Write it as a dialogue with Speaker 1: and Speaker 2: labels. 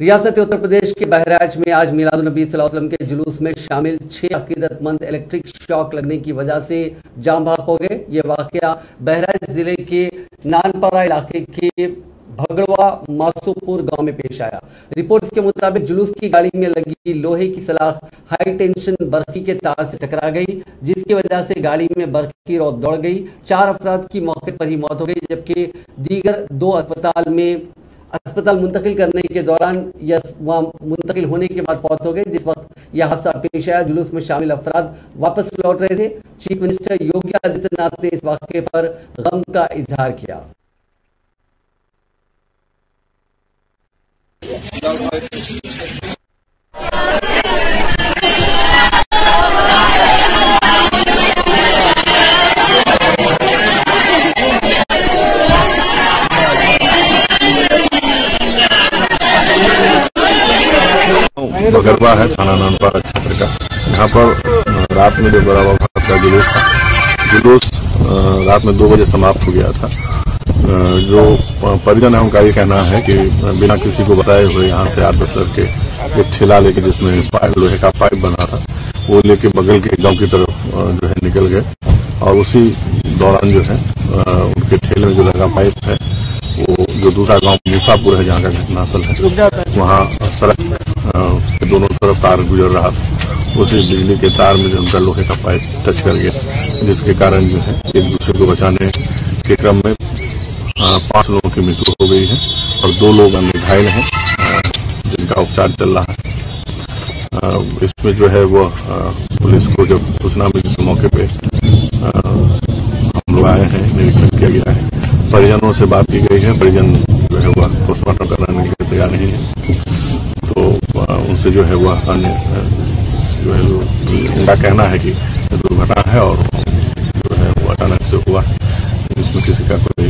Speaker 1: रियासत उत्तर प्रदेश के बहराइच में आज मिलादुन्नबी सल्लल्लाहु अलैहि वसल्लम के जुलूस में शामिल 6 अकीदतमंद इलेक्ट्रिक शॉक लगने की वजह से जान बहक हो गए। ये वाकया बहराइच जिले के नानपारा इलाके के भगड़वा मासूपुर गांव में पेश आया। रिपोर्ट्स के मुताबिक जुलूस की गाड़ी में लगी लोहे की सलाख हाई टेंशन बर्फी के तार से टकरा गई, जिसकी वजह से गाड़ी में बर्फी रौद दौड़ गई। 4 अफराद की मौके पर ही मौत हो गई, जबकि दीगर 2 अस्पताल मुंतकिल करने के दौरान या वहाँ मुंतकिल होने के बाद फौत हो गए। जिस वक्त यह हादसा पेश आया, जुलूस में शामिल अफराद वापस लौट रहे थे। चीफ मिनिस्टर योगी आदित्यनाथ ने इस वाक़े पर गम का इजहार किया।
Speaker 2: भगड़वा है थाना नानपारा क्षेत्र का। यहाँ पर रात में जो बड़ा बाबा का जुलूस रात में 2 बजे समाप्त हो गया था। जो परिजन है उनका ये कहना है कि बिना किसी को बताए हुए यहाँ से 8-10 लड़के एक ठेला लेके, जिसमें लोहे का पाइप बना था, वो लेके बगल के गांव की तरफ जो है निकल गए और उसी दौरान जो है उनके ठेले में जो लगा पाइप है, वो जो दूसरा गांव मूसापुर है जहाँ का घटनास्थल है, वहाँ सड़क के दोनों तरफ तार गुजर रहा था। उसी बिजली के तार में जो उनका लोहे का पाइप टच कर गया, जिसके कारण जो है एक दूसरे को बचाने के क्रम में 5 लोगों की मृत्यु हो गई है और 2 लोग अन्य घायल हैं, जिनका उपचार चल रहा है। इसमें जो है वो पुलिस को जब सूचना मिली तो मौके पे हम लोग आए हैं, निरीक्षण किया गया है। परिजनों से बात की गई है। परिजन जो है वह पोस्टमार्टम कराने के लिए तैयार नहीं है, तो उनसे जो है वह अन्य जो है उनका कहना है कि दुर्घटना है और जो है वो अचानक से हुआ, इसमें किसी का कोई